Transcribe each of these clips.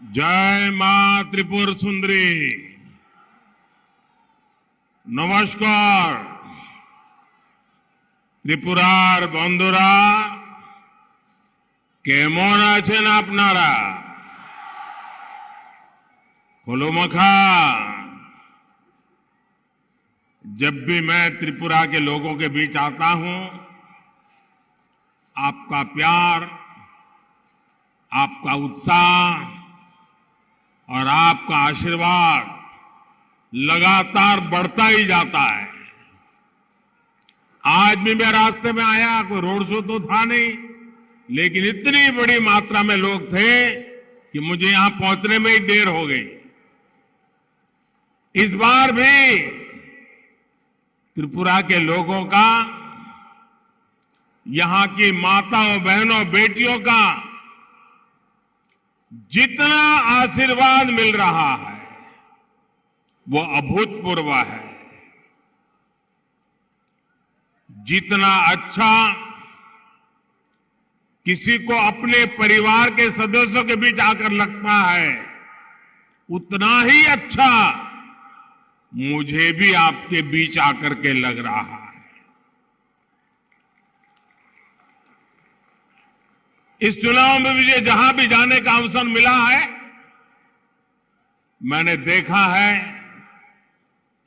जय मां त्रिपुर सुंदरी। नमस्कार त्रिपुरार बंधुरा केमन आছেন আপনারা? खुलुमखा। जब भी मैं त्रिपुरा के लोगों के बीच आता हूं, आपका प्यार, आपका उत्साह और आपका आशीर्वाद लगातार बढ़ता ही जाता है। आज भी मैं रास्ते में आया, कोई रोड शो तो था नहीं, लेकिन इतनी बड़ी मात्रा में लोग थे कि मुझे यहां पहुंचने में ही देर हो गई। इस बार भी त्रिपुरा के लोगों का, यहां की माताओं, बहनों, बेटियों का जितना आशीर्वाद मिल रहा है वो अभूतपूर्व है। जितना अच्छा किसी को अपने परिवार के सदस्यों के बीच आकर लगता है, उतना ही अच्छा मुझे भी आपके बीच आकर के लग रहा है। इस चुनाव में मुझे जहां भी जाने का अवसर मिला है, मैंने देखा है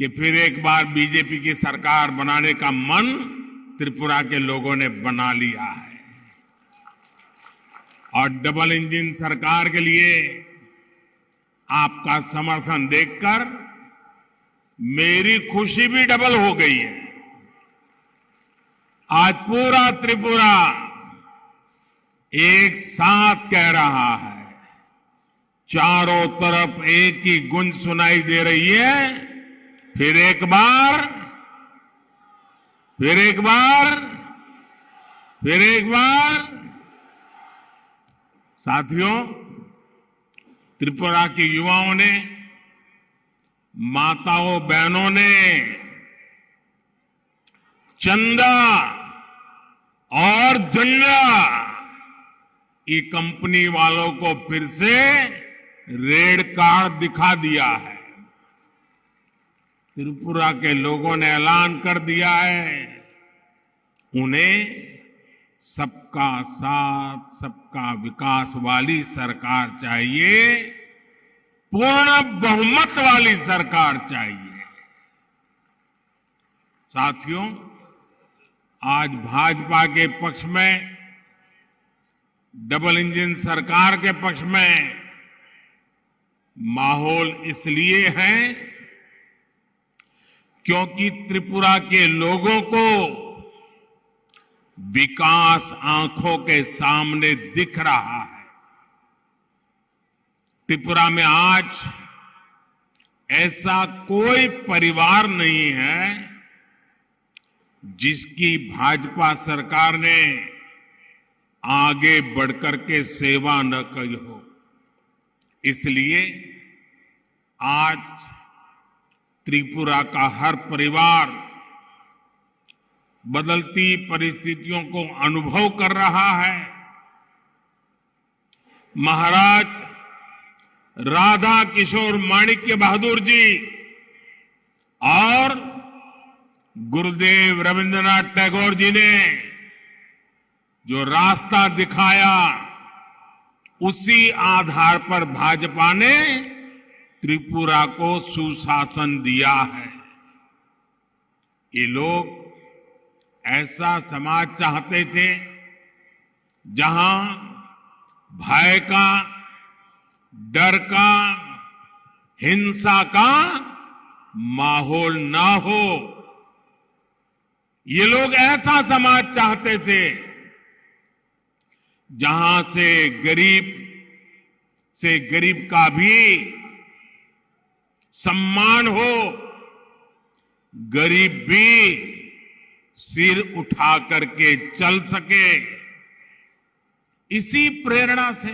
कि फिर एक बार बीजेपी की सरकार बनाने का मन त्रिपुरा के लोगों ने बना लिया है। और डबल इंजन सरकार के लिए आपका समर्थन देखकर मेरी खुशी भी डबल हो गई है। आज पूरा त्रिपुरा एक साथ कह रहा है, चारों तरफ एक ही गूंज सुनाई दे रही है, फिर एक बार, फिर एक बार, फिर एक बार। साथियों, त्रिपुरा के युवाओं ने, माताओं, बहनों ने चंदा और झंडा ये कंपनी वालों को फिर से रेड कार्ड दिखा दिया है। त्रिपुरा के लोगों ने ऐलान कर दिया है, उन्हें सबका साथ, सबका विकास वाली सरकार चाहिए, पूर्ण बहुमत वाली सरकार चाहिए। साथियों, आज भाजपा के पक्ष में, डबल इंजन सरकार के पक्ष में माहौल इसलिए है क्योंकि त्रिपुरा के लोगों को विकास आंखों के सामने दिख रहा है। त्रिपुरा में आज ऐसा कोई परिवार नहीं है जिसकी भाजपा सरकार ने आगे बढ़कर के सेवा न की हो। इसलिए आज त्रिपुरा का हर परिवार बदलती परिस्थितियों को अनुभव कर रहा है। महाराज राधा किशोर माणिक्य बहादुर जी और गुरुदेव रविंद्रनाथ टैगोर जी ने जो रास्ता दिखाया, उसी आधार पर भाजपा ने त्रिपुरा को सुशासन दिया है। ये लोग ऐसा समाज चाहते थे जहां भय का, डर का, हिंसा का माहौल ना हो। ये लोग ऐसा समाज चाहते थे जहां से गरीब का भी सम्मान हो, गरीब भी सिर उठा करके चल सके। इसी प्रेरणा से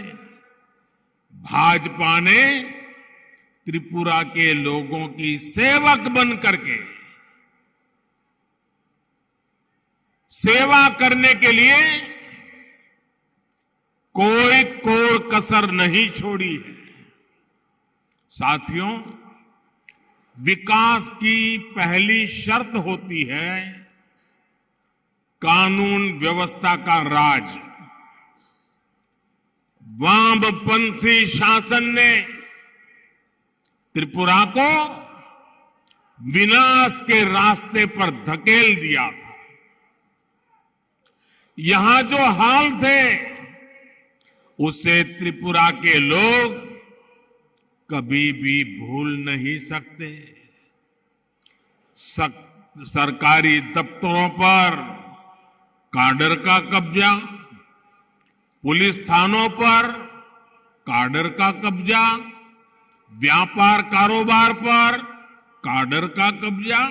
भाजपा ने त्रिपुरा के लोगों की सेवक बन करके सेवा करने के लिए कोई कोर कसर नहीं छोड़ी है। साथियों, विकास की पहली शर्त होती है कानून व्यवस्था का राज। वामपंथी शासन ने त्रिपुरा को विनाश के रास्ते पर धकेल दिया था। यहां जो हाल थे उसे त्रिपुरा के लोग कभी भी भूल नहीं सकते। सरकारी दफ्तरों पर काडर का कब्जा, पुलिस थानों पर काडर का कब्जा, व्यापार कारोबार पर काडर का कब्जा।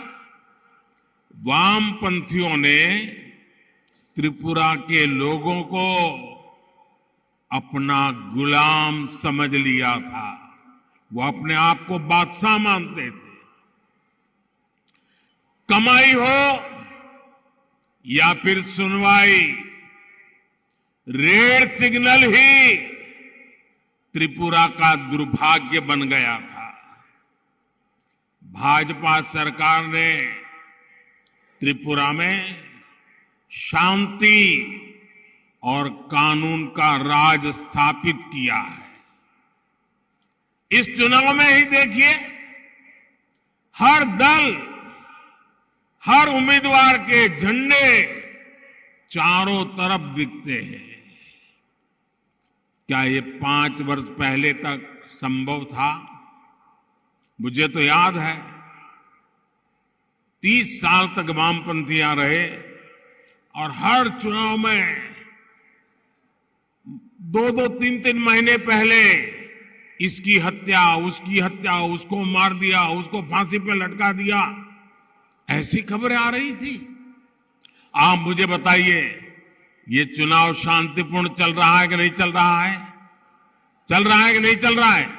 वामपंथियों ने त्रिपुरा के लोगों को अपना गुलाम समझ लिया था। वो अपने आप को बादशाह मानते थे। कमाई हो या फिर सुनवाई, रेड सिग्नल ही त्रिपुरा का दुर्भाग्य बन गया था। भाजपा सरकार ने त्रिपुरा में शांति और कानून का राज स्थापित किया है। इस चुनाव में ही देखिए, हर दल, हर उम्मीदवार के झंडे चारों तरफ दिखते हैं। क्या ये 5 वर्ष पहले तक संभव था? मुझे तो याद है 30 साल तक वामपंथियां रहे और हर चुनाव में 2-2, 3-3 महीने पहले इसकी हत्या, उसकी हत्या, उसको मार दिया, उसको फांसी पे लटका दिया, ऐसी खबरें आ रही थी। आप मुझे बताइए, ये चुनाव शांतिपूर्ण चल रहा है कि नहीं चल रहा है? चल रहा है कि नहीं चल रहा है?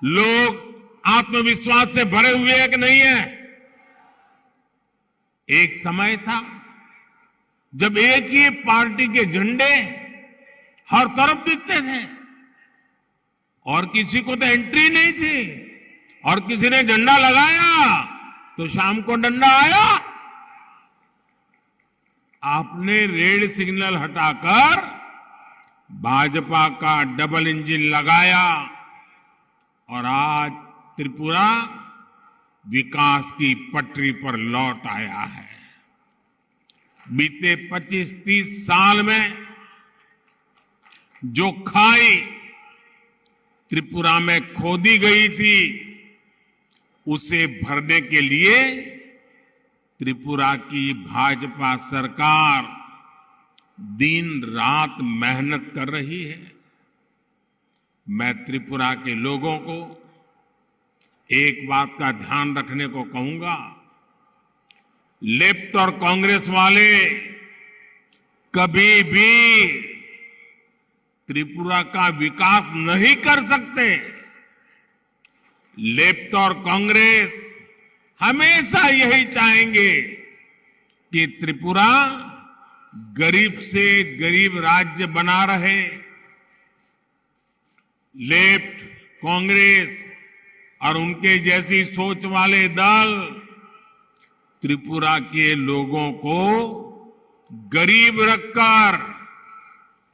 लोग आत्मविश्वास से भरे हुए हैं कि नहीं है? एक समय था जब एक ही पार्टी के झंडे हर तरफ दिखते थे और किसी को तो एंट्री नहीं थी, और किसी ने झंडा लगाया तो शाम को डंडा आया। आपने रेड सिग्नल हटाकर भाजपा का डबल इंजन लगाया और आज त्रिपुरा विकास की पटरी पर लौट आया है। बीते 25-30 साल में जो खाई त्रिपुरा में खोदी गई थी, उसे भरने के लिए त्रिपुरा की भाजपा सरकार दिन रात मेहनत कर रही है। मैं त्रिपुरा के लोगों को एक बात का ध्यान रखने को कहूंगा, लेफ्ट और कांग्रेस वाले कभी भी त्रिपुरा का विकास नहीं कर सकते। लेफ्ट और कांग्रेस हमेशा यही चाहेंगे कि त्रिपुरा गरीब से गरीब राज्य बना रहे। लेफ्ट, कांग्रेस और उनके जैसी सोच वाले दल त्रिपुरा के लोगों को गरीब रखकर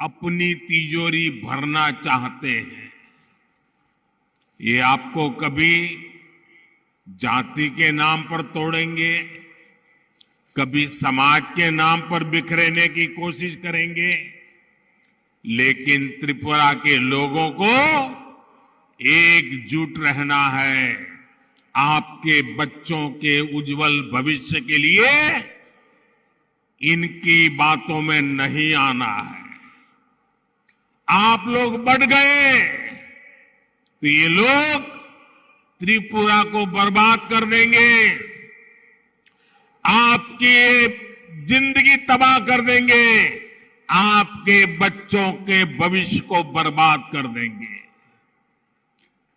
अपनी तिजोरी भरना चाहते हैं। ये आपको कभी जाति के नाम पर तोड़ेंगे, कभी समाज के नाम पर बिखरेने की कोशिश करेंगे, लेकिन त्रिपुरा के लोगों को एकजुट रहना है। आपके बच्चों के उज्जवल भविष्य के लिए इनकी बातों में नहीं आना है। आप लोग बढ़ गए तो ये लोग त्रिपुरा को बर्बाद कर देंगे, आपकी जिंदगी तबाह कर देंगे, आपके बच्चों के भविष्य को बर्बाद कर देंगे।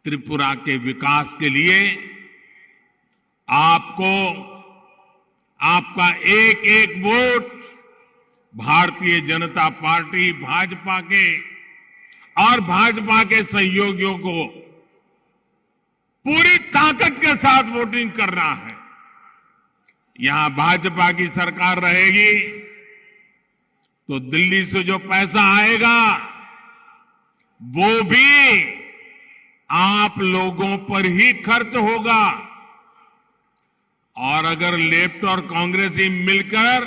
त्रिपुरा के विकास के लिए आपको आपका एक एक वोट भारतीय जनता पार्टी, भाजपा के और भाजपा के सहयोगियों को पूरी ताकत के साथ वोटिंग करना है। यहां भाजपा की सरकार रहेगी तो दिल्ली से जो पैसा आएगा वो भी आप लोगों पर ही खर्च होगा। और अगर लेफ्ट और कांग्रेस ही मिलकर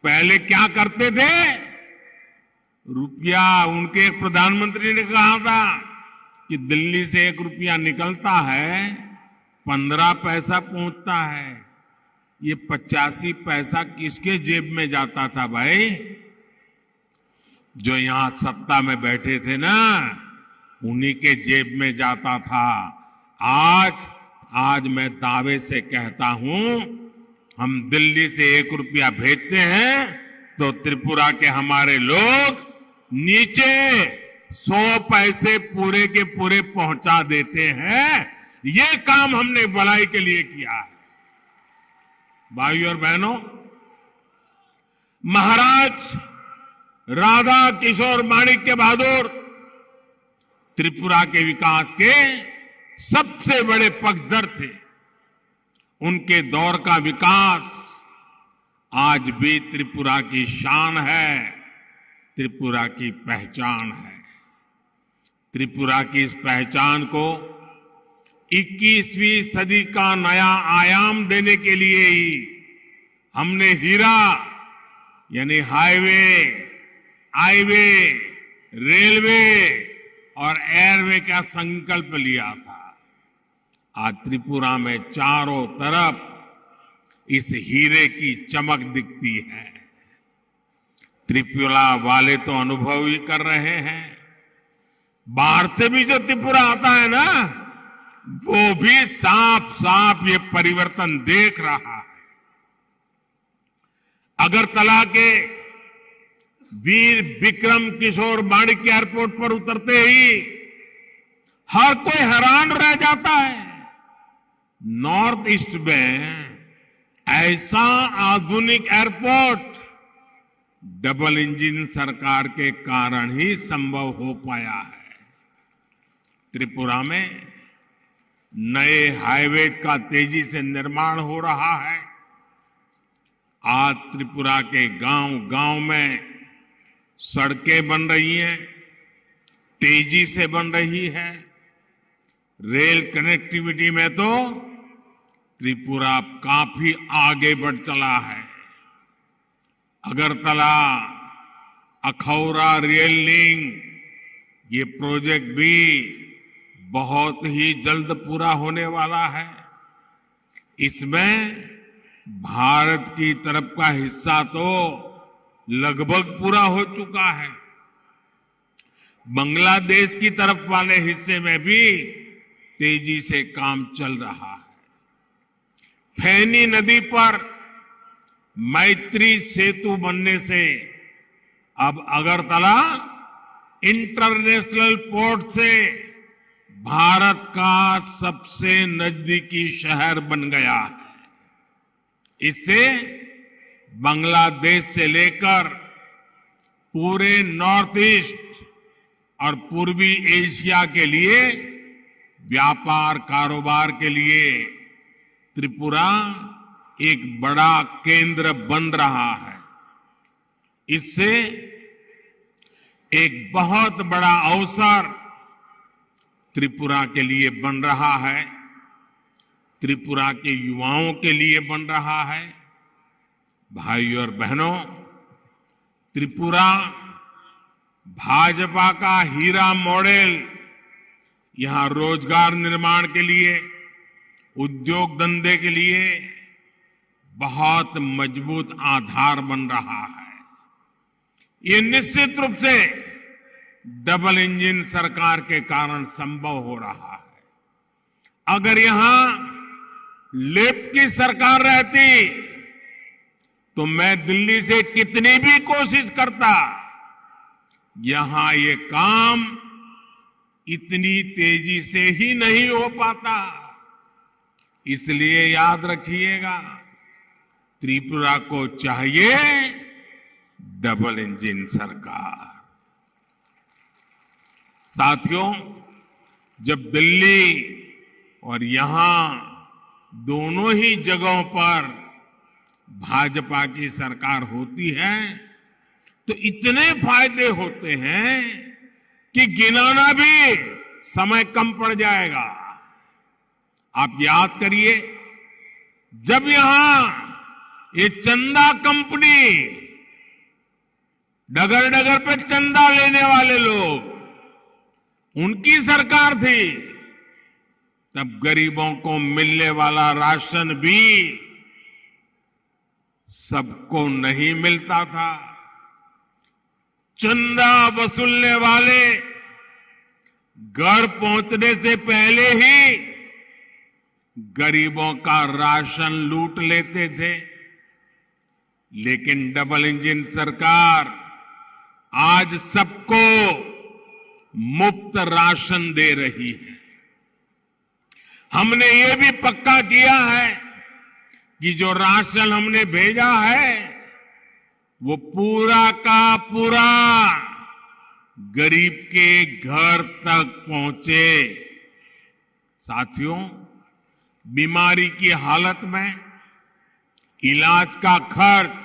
पहले क्या करते थे, रुपया, उनके एक प्रधानमंत्री ने कहा था कि दिल्ली से 1 रुपया निकलता है 15 पैसा पहुंचता है। ये 85 पैसा किसके जेब में जाता था भाई? जो यहां सत्ता में बैठे थे ना, उन्हीं के जेब में जाता था। आज मैं दावे से कहता हूं, हम दिल्ली से 1 रुपया भेजते हैं तो त्रिपुरा के हमारे लोग नीचे 100 पैसे पूरे के पूरे पहुंचा देते हैं। ये काम हमने भलाई के लिए किया है। भाइयों और बहनों, महाराज राधा किशोर माणिक्य बहादुर त्रिपुरा के विकास के सबसे बड़े पक्षधर थे। उनके दौर का विकास आज भी त्रिपुरा की शान है, त्रिपुरा की पहचान है। त्रिपुरा की इस पहचान को 21वीं सदी का नया आयाम देने के लिए ही हमने हीरा यानी हाईवे, रेलवे और एयरवे का संकल्प लिया था। आज त्रिपुरा में चारों तरफ इस हीरे की चमक दिखती है। त्रिपुरा वाले तो अनुभव ही कर रहे हैं। बाहर से भी जो त्रिपुरा आता है ना, वो भी साफ साफ ये परिवर्तन देख रहा है। अगरतला के वीर विक्रम किशोर माणिक्य एयरपोर्ट पर उतरते ही हर कोई हैरान रह जाता है। नॉर्थ ईस्ट में ऐसा आधुनिक एयरपोर्ट डबल इंजन सरकार के कारण ही संभव हो पाया है। त्रिपुरा में नए हाईवे का तेजी से निर्माण हो रहा है। आज त्रिपुरा के गांव-गांव में सड़कें बन रही हैं, तेजी से बन रही है। रेल कनेक्टिविटी में तो त्रिपुरा काफी आगे बढ़ चला है। अगरतला अखौरा रेल लिंक ये प्रोजेक्ट भी बहुत ही जल्द पूरा होने वाला है। इसमें भारत की तरफ का हिस्सा तो लगभग पूरा हो चुका है। बांग्लादेश की तरफ वाले हिस्से में भी तेजी से काम चल रहा है। फैनी नदी पर मैत्री सेतु बनने से अब अगरतला इंटरनेशनल पोर्ट से भारत का सबसे नजदीकी शहर बन गया है। इससे बांग्लादेश से लेकर पूरे नॉर्थ ईस्ट और पूर्वी एशिया के लिए व्यापार कारोबार के लिए त्रिपुरा एक बड़ा केंद्र बन रहा है। इससे एक बहुत बड़ा अवसर त्रिपुरा के लिए बन रहा है, त्रिपुरा के युवाओं के लिए बन रहा है। भाइयों और बहनों, त्रिपुरा भाजपा का हीरा मॉडल यहां रोजगार निर्माण के लिए, उद्योग धंधे के लिए बहुत मजबूत आधार बन रहा है। ये निश्चित रूप से डबल इंजन सरकार के कारण संभव हो रहा है। अगर यहां लेफ्ट की सरकार रहती तो मैं दिल्ली से कितनी भी कोशिश करता, यहां ये काम इतनी तेजी से ही नहीं हो पाता। इसलिए याद रखिएगा, त्रिपुरा को चाहिए डबल इंजन सरकार। साथियों, जब दिल्ली और यहां दोनों ही जगहों पर भाजपा की सरकार होती है तो इतने फायदे होते हैं कि गिनाना भी समय कम पड़ जाएगा। आप याद करिए, जब यहां ये चंदा कंपनी, डगर डगर पे चंदा लेने वाले लोग, उनकी सरकार थी, तब गरीबों को मिलने वाला राशन भी सबको नहीं मिलता था। चंदा वसूलने वाले घर पहुंचने से पहले ही गरीबों का राशन लूट लेते थे। लेकिन डबल इंजन सरकार आज सबको मुफ्त राशन दे रही है। हमने ये भी पक्का किया है कि जो राशन हमने भेजा है वो पूरा का पूरा गरीब के घर तक पहुंचे। साथियों, बीमारी की हालत में इलाज का खर्च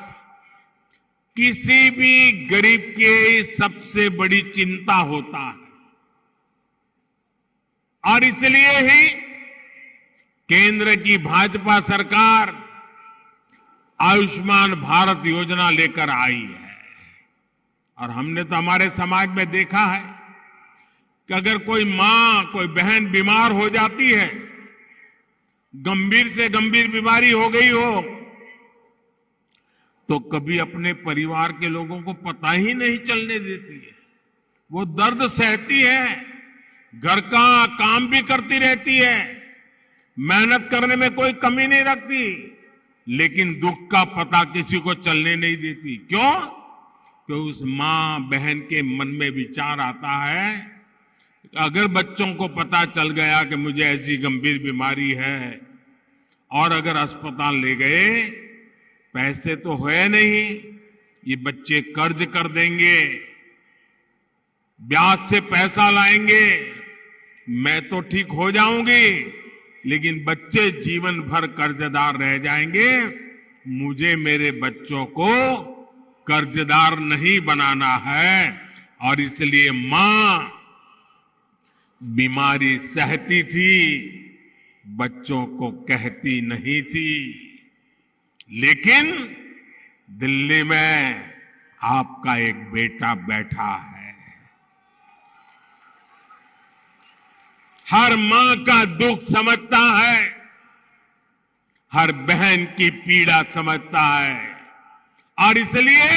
किसी भी गरीब की सबसे बड़ी चिंता होता है और इसलिए ही केंद्र की भाजपा सरकार आयुष्मान भारत योजना लेकर आई है। और हमने तो हमारे समाज में देखा है कि अगर कोई मां, कोई बहन बीमार हो जाती है, गंभीर से गंभीर बीमारी हो गई हो, तो कभी अपने परिवार के लोगों को पता ही नहीं चलने देती है। वो दर्द सहती है, घर का काम भी करती रहती है, मेहनत करने में कोई कमी नहीं रखती, लेकिन दुख का पता किसी को चलने नहीं देती। क्यों? क्योंकि उस मां बहन के मन में विचार आता है, अगर बच्चों को पता चल गया कि मुझे ऐसी गंभीर बीमारी है और अगर अस्पताल ले गए, पैसे तो है नहीं, ये बच्चे कर्ज कर देंगे, ब्याज से पैसा लाएंगे, मैं तो ठीक हो जाऊंगी लेकिन बच्चे जीवन भर कर्जदार रह जाएंगे। मुझे मेरे बच्चों को कर्जदार नहीं बनाना है और इसलिए मां बीमारी सहती थी, बच्चों को कहती नहीं थी। लेकिन दिल्ली में आपका एक बेटा बैठा है, हर मां का दुख समझता है, हर बहन की पीड़ा समझता है और इसलिए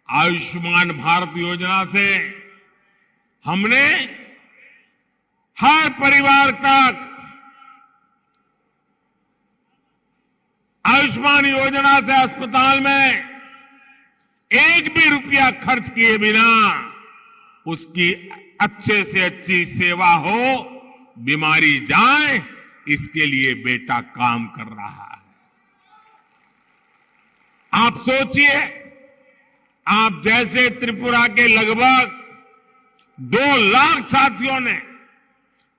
आयुष्मान भारत योजना से हमने हर परिवार तक आयुष्मान योजना से अस्पताल में एक भी रुपया खर्च किए बिना उसकी अच्छे से अच्छी सेवा हो, बीमारी जाए, इसके लिए बेटा काम कर रहा है। आप सोचिए, आप जैसे त्रिपुरा के लगभग 2 लाख साथियों ने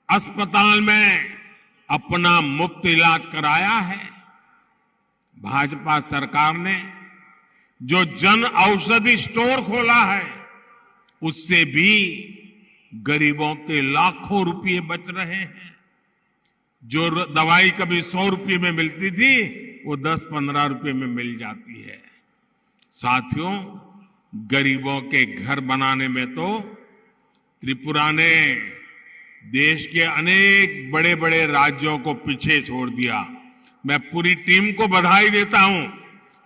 अस्पताल में अपना मुफ्त इलाज कराया है। भाजपा सरकार ने जो जन औषधि स्टोर खोला है, उससे भी गरीबों के लाखों रुपए बच रहे हैं। जो दवाई कभी 100 रुपए में मिलती थी, वो 10-15 रुपए में मिल जाती है। साथियों, गरीबों के घर बनाने में तो त्रिपुरा ने देश के अनेक बड़े बड़े राज्यों को पीछे छोड़ दिया। मैं पूरी टीम को बधाई देता हूं।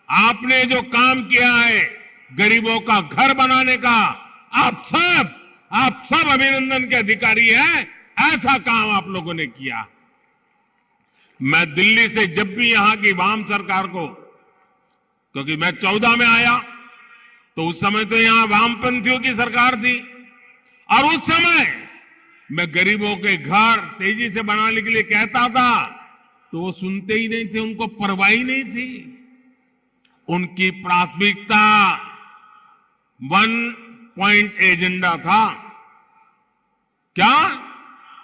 आपने जो काम किया है गरीबों का घर बनाने का, आप सब अभिनंदन के अधिकारी हैं। ऐसा काम आप लोगों ने किया। मैं दिल्ली से जब भी यहां की वाम सरकार को, क्योंकि मैं 14 में आया तो उस समय तो यहां वामपंथियों की सरकार थी और उस समय मैं गरीबों के घर तेजी से बनाने के लिए कहता था तो वो सुनते ही नहीं थे, उनको परवाह ही नहीं थी। उनकी प्राथमिकता 1 पॉइंट एजेंडा था। क्या?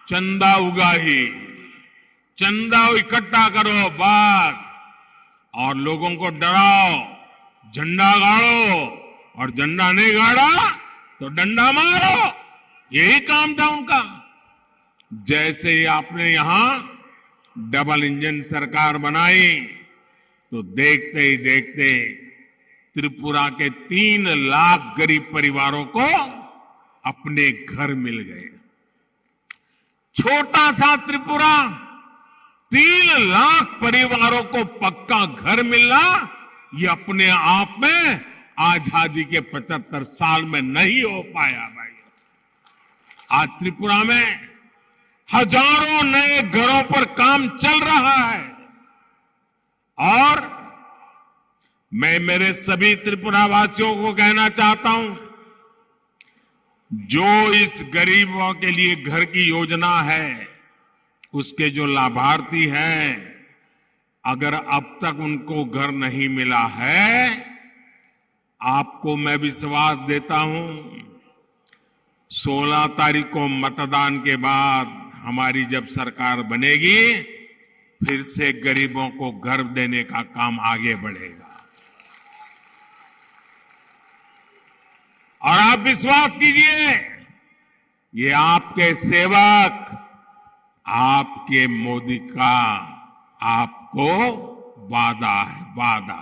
चंदा उगाही, चंदा इकट्ठा करो बस, और लोगों को डराओ, झंडा गाड़ो, और झंडा नहीं गाड़ा तो डंडा मारो, यही काम था उनका। जैसे ही आपने यहां डबल इंजन सरकार बनाई तो देखते ही देखते त्रिपुरा के 3 लाख गरीब परिवारों को अपने घर मिल गए। छोटा सा त्रिपुरा 3 लाख परिवारों को पक्का घर मिलना, ये अपने आप में आजादी के 75 साल में नहीं हो पाया भाई। आज त्रिपुरा में हजारों नए घरों पर काम चल रहा है, और मैं मेरे सभी त्रिपुरा वासियों को कहना चाहता हूं, जो इस गरीबों के लिए घर की योजना है, उसके जो लाभार्थी हैं, अगर अब तक उनको घर नहीं मिला है, आपको मैं विश्वास देता हूं 16 तारीख को मतदान के बाद हमारी जब सरकार बनेगी, फिर से गरीबों को घर देने का काम आगे बढ़ेगा। और आप विश्वास कीजिए, ये आपके सेवक, आपके मोदी का आपको वादा है, वादा।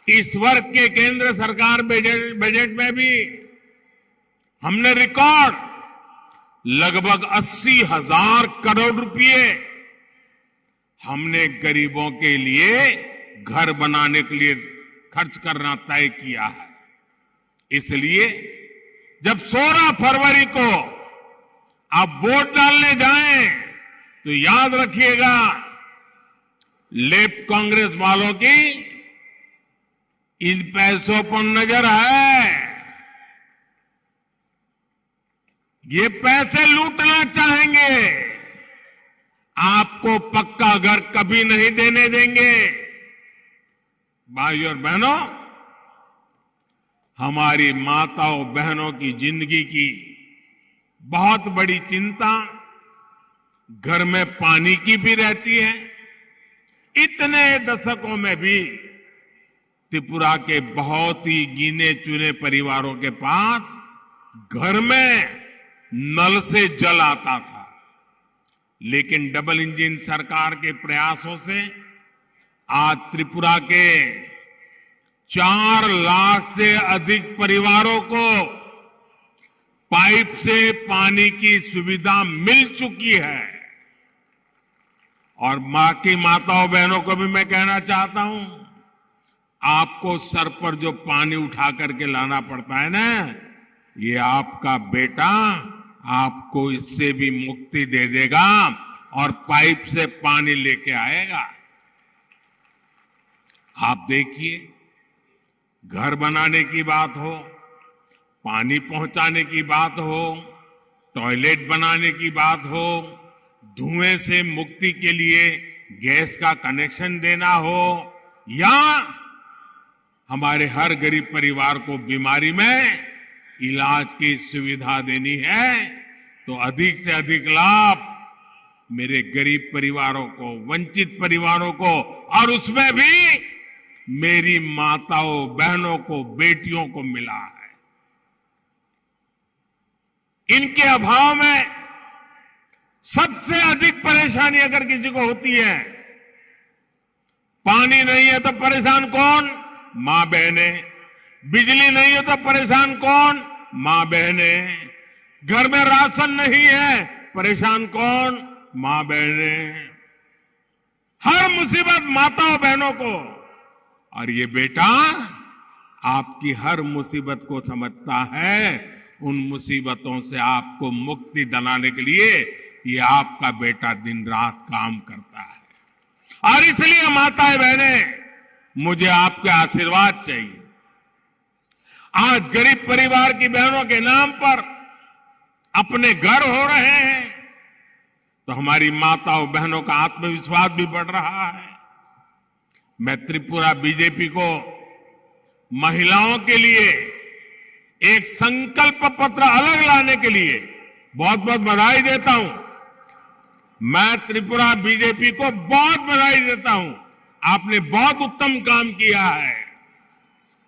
इस वर्ष के केंद्र सरकार बजट में भी हमने रिकॉर्ड लगभग 80,000 करोड़ रुपए हमने गरीबों के लिए घर बनाने के लिए खर्च करना तय किया है। इसलिए जब 16 फरवरी को आप वोट डालने जाएं तो याद रखिएगा, लेफ्ट कांग्रेस वालों की इन पैसों पर नजर है। ये पैसे लूटना चाहेंगे, आपको पक्का घर कभी नहीं देने देंगे। भाइयों और बहनों, हमारी माताओं बहनों की जिंदगी की बहुत बड़ी चिंता घर में पानी की भी रहती है। इतने दशकों में भी त्रिपुरा के बहुत ही गिने चुने परिवारों के पास घर में नल से जल आता था, लेकिन डबल इंजन सरकार के प्रयासों से आज त्रिपुरा के 4 लाख से अधिक परिवारों को पाइप से पानी की सुविधा मिल चुकी है। और मां की माताओं बहनों को भी मैं कहना चाहता हूं, आपको सर पर जो पानी उठा करके लाना पड़ता है ना, ये आपका बेटा आपको इससे भी मुक्ति दे देगा और पाइप से पानी लेके आएगा। आप देखिए, घर बनाने की बात हो, पानी पहुंचाने की बात हो, टॉयलेट बनाने की बात हो, धुएं से मुक्ति के लिए गैस का कनेक्शन देना हो, या हमारे हर गरीब परिवार को बीमारी में इलाज की सुविधा देनी है, तो अधिक से अधिक लाभ मेरे गरीब परिवारों को, वंचित परिवारों को, और उसमें भी मेरी माताओं बहनों को, बेटियों को मिला है। इनके अभाव में सबसे अधिक परेशानी अगर किसी को होती है, पानी नहीं है तो परेशान कौन? मां बहने। बिजली नहीं है तो परेशान कौन? मां बहने। घर में राशन नहीं है, परेशान कौन? मां बहने। हर मुसीबत माताओं बहनों को। और ये बेटा आपकी हर मुसीबत को समझता है, उन मुसीबतों से आपको मुक्ति दिलाने के लिए ये आपका बेटा दिन रात काम करता है। और इसलिए माताएं बहनें, मुझे आपके आशीर्वाद चाहिए। आज गरीब परिवार की बहनों के नाम पर अपने घर हो रहे हैं, तो हमारी माताओं बहनों का आत्मविश्वास भी बढ़ रहा है। मैं त्रिपुरा बीजेपी को महिलाओं के लिए एक संकल्प पत्र अलग लाने के लिए बहुत बहुत बधाई देता हूं। मैं त्रिपुरा बीजेपी को बहुत बधाई देता हूं। आपने बहुत उत्तम काम किया है।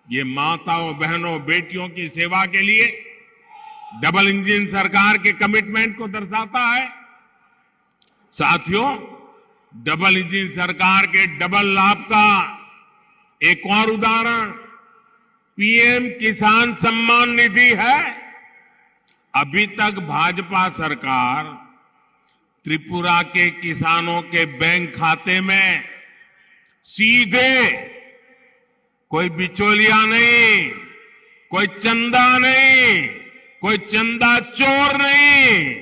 ये माताओं, बहनों, बेटियों की सेवा के लिए डबल इंजन सरकार के कमिटमेंट को दर्शाता है। साथियों, डबल इंजन सरकार के डबल लाभ का एक और उदाहरण पीएम किसान सम्मान निधि है। अभी तक भाजपा सरकार त्रिपुरा के किसानों के बैंक खाते में सीधे, कोई बिचौलिया नहीं, कोई चंदा नहीं, कोई चंदा चोर नहीं,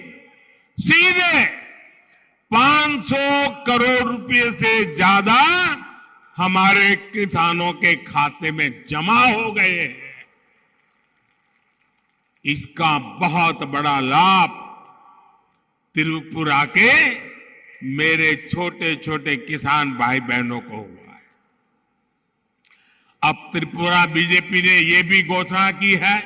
सीधे 500 करोड़ रुपए से ज्यादा हमारे किसानों के खाते में जमा हो गए हैं। इसका बहुत बड़ा लाभ त्रिपुरा के मेरे छोटे छोटे किसान भाई बहनों को हुआ है। अब त्रिपुरा बीजेपी ने यह भी घोषणा की है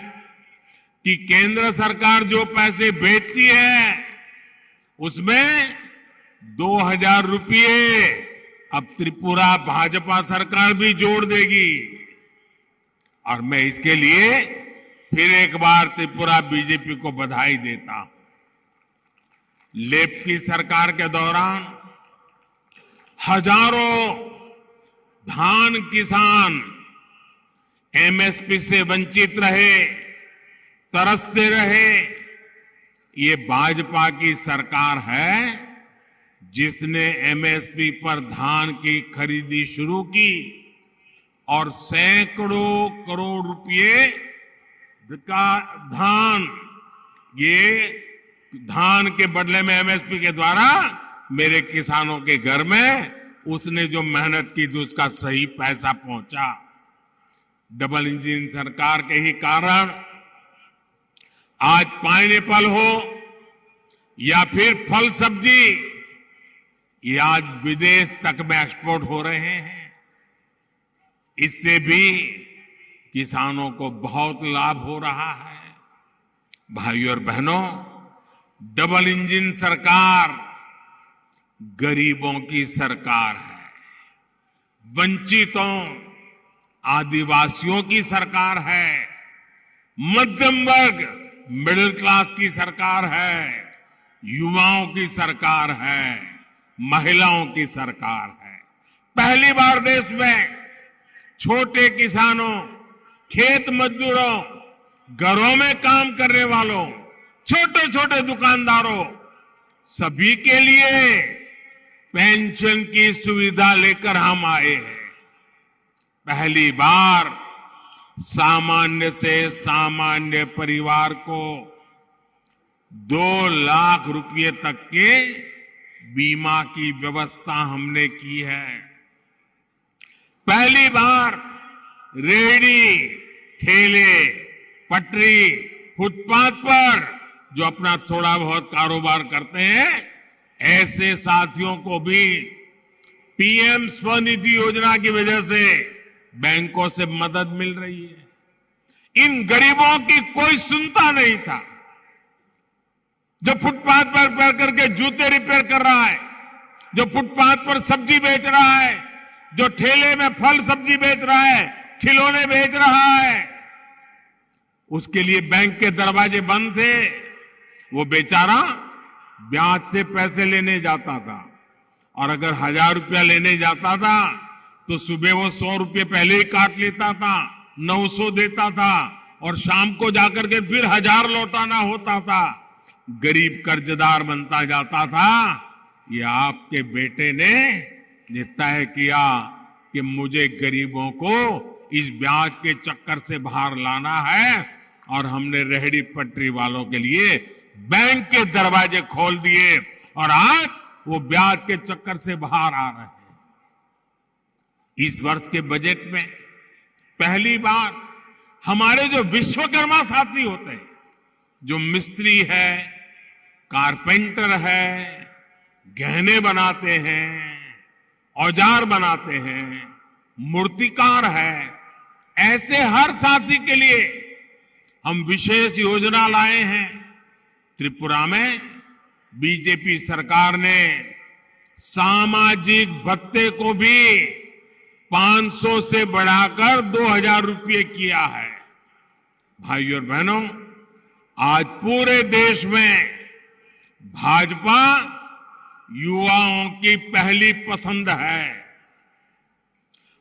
कि केंद्र सरकार जो पैसे भेजती है उसमें 2000 रुपये अब त्रिपुरा भाजपा सरकार भी जोड़ देगी। और मैं इसके लिए फिर एक बार त्रिपुरा बीजेपी को बधाई देता हूं। लेफ्ट की सरकार के दौरान हजारों धान किसान एमएसपी से वंचित रहे, तरसते रहे। ये भाजपा की सरकार है जिसने एमएसपी पर धान की खरीदी शुरू की और सैकड़ों करोड़ रुपए का धान, ये धान के बदले में एमएसपी के द्वारा मेरे किसानों के घर में उसने जो मेहनत की थी उसका सही पैसा पहुंचा। डबल इंजन सरकार के ही कारण आज पाइनएप्पल हो या फिर फल सब्जी, ये आज विदेश तक में एक्सपोर्ट हो रहे हैं। इससे भी किसानों को बहुत लाभ हो रहा है। भाइयों और बहनों, डबल इंजन सरकार गरीबों की सरकार है, वंचितों, आदिवासियों की सरकार है, मध्यम वर्ग, मिडिल क्लास की सरकार है, युवाओं की सरकार है, महिलाओं की सरकार है। पहली बार देश में छोटे किसानों, खेत मजदूरों, घरों में काम करने वालों, छोटे छोटे दुकानदारों, सभी के लिए पेंशन की सुविधा लेकर हम आए हैं। पहली बार सामान्य से सामान्य परिवार को 2 लाख रुपए तक के बीमा की व्यवस्था हमने की है। पहली बार रेहड़ी, ठेले, पटरी, फुटपाथ पर जो अपना थोड़ा बहुत कारोबार करते हैं, ऐसे साथियों को भी पीएम स्वनिधि योजना की वजह से बैंकों से मदद मिल रही है। इन गरीबों की कोई सुनता नहीं था। जो फुटपाथ पर बैठ करके जूते रिपेयर कर रहा है, जो फुटपाथ पर सब्जी बेच रहा है, जो ठेले में फल सब्जी बेच रहा है, खिलौने बेच रहा है, उसके लिए बैंक के दरवाजे बंद थे। वो बेचारा ब्याज से पैसे लेने जाता था और अगर 1000 रुपया लेने जाता था तो सुबह वो 100 रुपये पहले ही काट लेता था, 900 देता था और शाम को जाकर के फिर 1000 लौटाना होता था। गरीब कर्जदार बनता जाता था। ये आपके बेटे ने तय किया कि मुझे गरीबों को इस ब्याज के चक्कर से बाहर लाना है और हमने रेहड़ी पटरी वालों के लिए बैंक के दरवाजे खोल दिए और आज वो ब्याज के चक्कर से बाहर आ रहे हैं। इस वर्ष के बजट में पहली बार हमारे जो विश्वकर्मा साथी होते हैं, जो मिस्त्री है, कारपेंटर है, गहने बनाते हैं, औजार बनाते हैं, मूर्तिकार है, ऐसे हर साथी के लिए हम विशेष योजना लाए हैं। त्रिपुरा में बीजेपी सरकार ने सामाजिक भत्ते को भी 500 से बढ़ाकर 2000 रुपये किया है। भाइयों और बहनों, आज पूरे देश में भाजपा युवाओं की पहली पसंद है।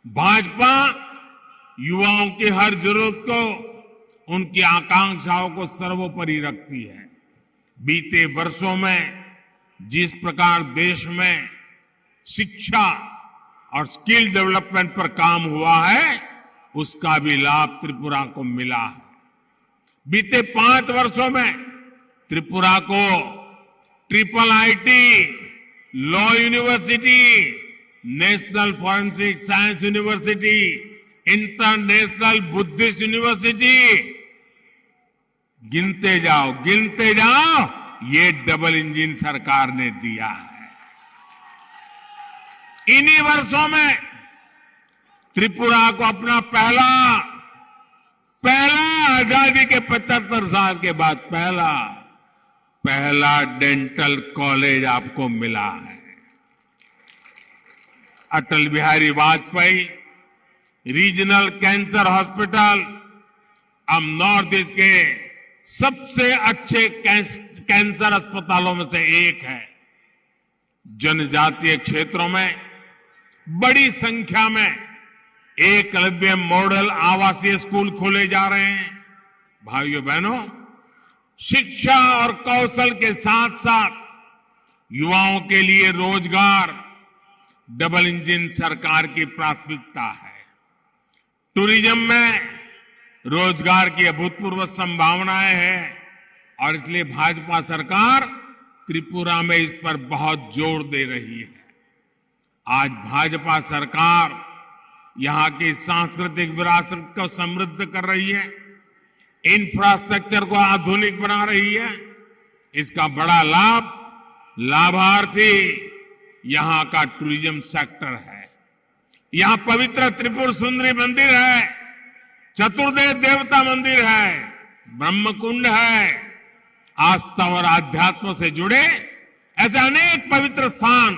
भाजपा युवाओं की हर जरूरत को, उनकी आकांक्षाओं को सर्वोपरि रखती है। बीते वर्षों में जिस प्रकार देश में शिक्षा और स्किल डेवलपमेंट पर काम हुआ है, उसका भी लाभ त्रिपुरा को मिला है। बीते 5 वर्षों में त्रिपुरा को triple IT, law university, national forensic science university, international Buddhist university, गिनते जाओ, ये डबल इंजन सरकार ने दिया है। इन्हीं वर्षों में त्रिपुरा को अपना पहला आजादी के 75 साल के बाद पहला डेंटल कॉलेज आपको मिला है। Atal Bihari Vajpayee regional cancer hospital अब नॉर्थ ईस्ट के सबसे अच्छे कैंसर अस्पतालों में से एक है। जनजातीय क्षेत्रों में बड़ी संख्या में एकलव्य मॉडल आवासीय स्कूल खोले जा रहे हैं। भाइयों बहनों, शिक्षा और कौशल के साथ साथ युवाओं के लिए रोजगार डबल इंजन सरकार की प्राथमिकता है। टूरिज्म में रोजगार की अभूतपूर्व संभावनाएं हैं और इसलिए भाजपा सरकार त्रिपुरा में इस पर बहुत जोर दे रही है। आज भाजपा सरकार यहां की सांस्कृतिक विरासत को समृद्ध कर रही है, इंफ्रास्ट्रक्चर को आधुनिक बना रही है। इसका बड़ा लाभार्थी यहां का टूरिज्म सेक्टर है। यहां पवित्र त्रिपुर सुंदरी मंदिर है, चतुर्देव देवता मंदिर है, ब्रह्म कुंड है। आस्था और आध्यात्म से जुड़े ऐसे अनेक पवित्र स्थान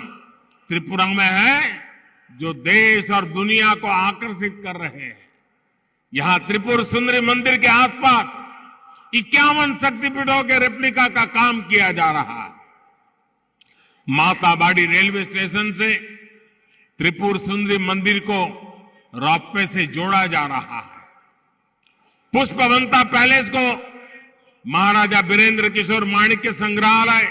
त्रिपुरा में है जो देश और दुनिया को आकर्षित कर रहे हैं। यहां त्रिपुर सुंदरी मंदिर के आसपास 51 शक्तिपीठों के रेप्लिका का काम किया जा रहा है। माताबाड़ी रेलवे स्टेशन से त्रिपुर सुंदरी मंदिर को रोपवे से जोड़ा जा रहा है। पुष्पवंता पैलेस को महाराजा वीरेंद्र किशोर माणिक्य संग्रहालय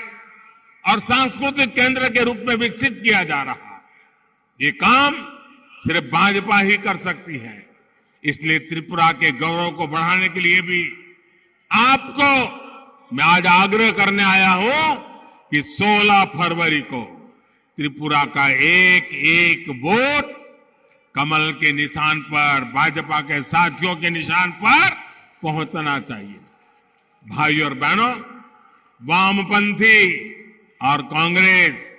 और सांस्कृतिक केंद्र के रूप में विकसित किया जा रहा है। ये काम सिर्फ भाजपा ही कर सकती है। इसलिए त्रिपुरा के गौरव को बढ़ाने के लिए भी आपको मैं आज आग्रह करने आया हूं कि 16 फरवरी को त्रिपुरा का एक वोट कमल के निशान पर, भाजपा के साथियों के निशान पर पहुंचना चाहिए। भाइयों और बहनों, वामपंथी और कांग्रेस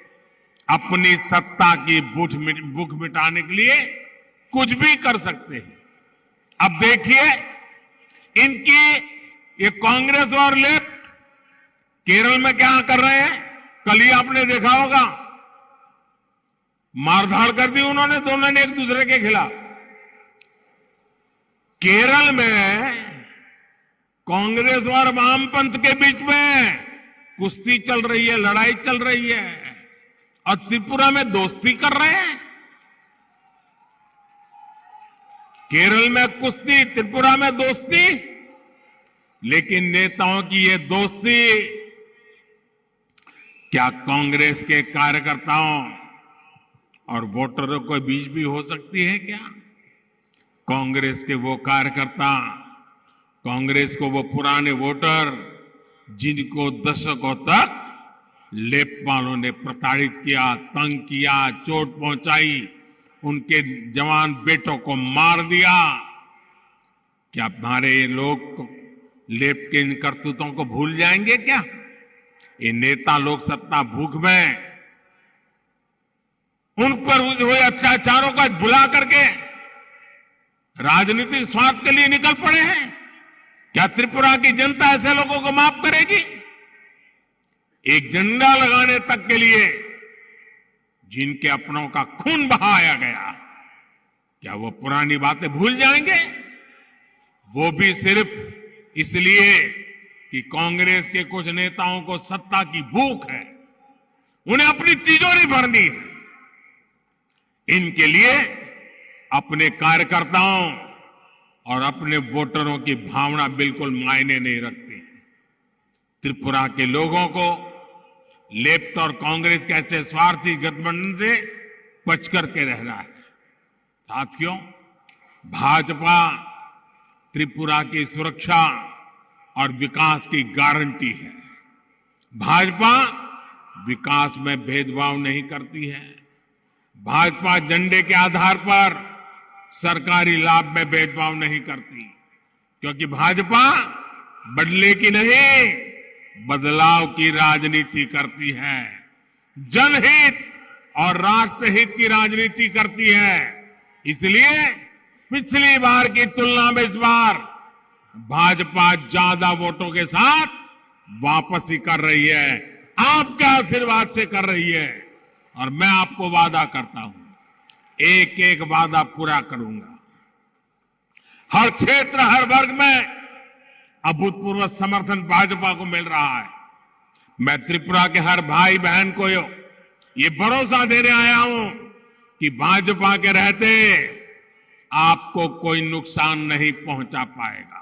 अपनी सत्ता की भूख मिटाने के लिए कुछ भी कर सकते हैं। अब देखिए, इनकी ये कांग्रेस और लेफ्ट केरल में क्या कर रहे हैं। कल ही आपने देखा होगा, मारधाड़ कर दी उन्होंने, दोनों ने एक दूसरे के खिलाफ। केरल में कांग्रेस और वामपंथ के बीच में कुश्ती चल रही है, लड़ाई चल रही है, और त्रिपुरा में दोस्ती कर रहे हैं। केरल में कुश्ती, त्रिपुरा में दोस्ती। लेकिन नेताओं की ये दोस्ती क्या कांग्रेस के कार्यकर्ताओं और वोटरों के बीच भी हो सकती है क्या? कांग्रेस के वो कार्यकर्ता, कांग्रेस को वो पुराने वोटर जिनको दशकों तक लेपवालों ने प्रताड़ित किया, तंग किया, चोट पहुंचाई, उनके जवान बेटों को मार दिया, क्या हमारे ये लोग लेप के इन करतूतों को भूल जाएंगे क्या? ये नेता लोग सत्ता भूख में उन पर हुए अत्याचारों का भुला करके राजनीतिक स्वार्थ के लिए निकल पड़े हैं। क्या त्रिपुरा की जनता ऐसे लोगों को माफ करेगी? एक झंडा लगाने तक के लिए जिनके अपनों का खून बहाया गया, क्या वो पुरानी बातें भूल जाएंगे? वो भी सिर्फ इसलिए कि कांग्रेस के कुछ नेताओं को सत्ता की भूख है, उन्हें अपनी तिजोरी भरनी है। इनके लिए अपने कार्यकर्ताओं और अपने वोटरों की भावना बिल्कुल मायने नहीं रखती। त्रिपुरा के लोगों को लेफ्ट और कांग्रेस के ऐसे स्वार्थी गठबंधन से बच करके रहना है। साथियों, भाजपा त्रिपुरा की सुरक्षा और विकास की गारंटी है। भाजपा विकास में भेदभाव नहीं करती है। भाजपा झंडे के आधार पर सरकारी लाभ में भेदभाव नहीं करती, क्योंकि भाजपा बदले की नहीं, बदलाव की राजनीति करती है। जनहित और राष्ट्रहित की राजनीति करती है। इसलिए पिछली बार की तुलना में इस बार भाजपा ज्यादा वोटों के साथ वापसी कर रही है, आपके आशीर्वाद से कर रही है। और मैं आपको वादा करता हूं, एक एक वादा पूरा करूंगा। हर क्षेत्र, हर वर्ग में अभूतपूर्व समर्थन भाजपा को मिल रहा है। मैं त्रिपुरा के हर भाई बहन को ये भरोसा देने आया हूं कि भाजपा के रहते आपको कोई नुकसान नहीं पहुंचा पाएगा।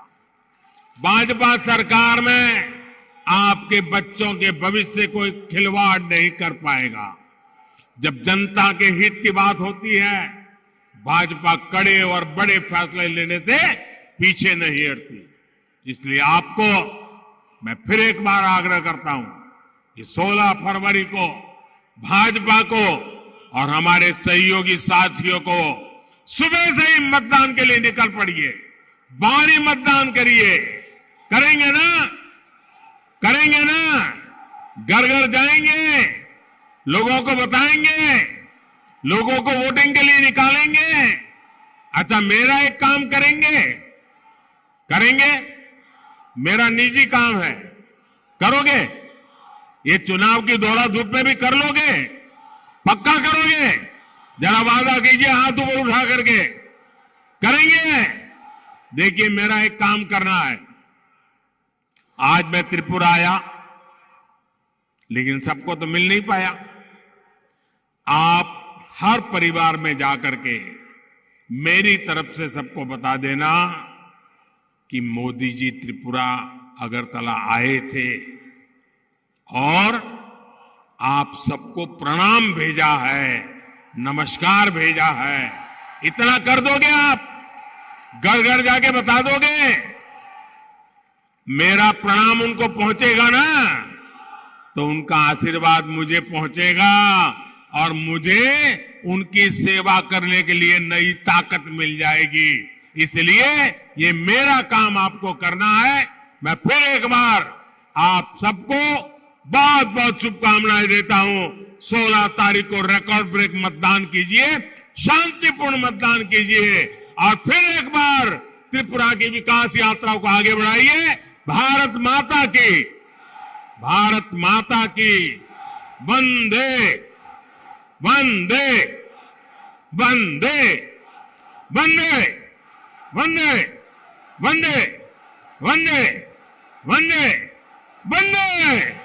भाजपा सरकार में आपके बच्चों के भविष्य से कोई खिलवाड़ नहीं कर पाएगा। जब जनता के हित की बात होती है, भाजपा कड़े और बड़े फैसले लेने से पीछे नहीं हटती। इसलिए आपको मैं फिर एक बार आग्रह करता हूं कि 16 फरवरी को भाजपा को और हमारे सहयोगी साथियों को सुबह से ही मतदान के लिए निकल पड़िए, भारी मतदान करिए। करेंगे ना? करेंगे ना? घर घर जाएंगे, लोगों को बताएंगे, लोगों को वोटिंग के लिए निकालेंगे। अच्छा, मेरा एक काम करेंगे? करेंगे? मेरा निजी काम है, करोगे? ये चुनाव की दौड़ा धूप में भी कर लोगे? पक्का करोगे? जरा वादा कीजिए हाथ ऊपर उठा करके। करेंगे? देखिए, मेरा एक काम करना है। आज मैं त्रिपुरा आया, लेकिन सबको तो मिल नहीं पाया। आप हर परिवार में जाकर के मेरी तरफ से सबको बता देना कि मोदी जी त्रिपुरा अगरतला आए थे और आप सबको प्रणाम भेजा है, नमस्कार भेजा है। इतना कर दोगे आप? घर घर जाके बता दोगे? मेरा प्रणाम उनको पहुंचेगा ना, तो उनका आशीर्वाद मुझे पहुंचेगा और मुझे उनकी सेवा करने के लिए नई ताकत मिल जाएगी। इसलिए ये मेरा काम आपको करना है। मैं फिर एक बार आप सबको बहुत बहुत शुभकामनाएं देता हूं। 16 तारीख को रिकॉर्ड ब्रेक मतदान कीजिए, शांतिपूर्ण मतदान कीजिए और फिर एक बार त्रिपुरा की विकास यात्रा को आगे बढ़ाइए। भारत माता की, भारत माता की। वंदे वंदे वंदे वंदे वंदे वंदे वंदे वंदे वंदे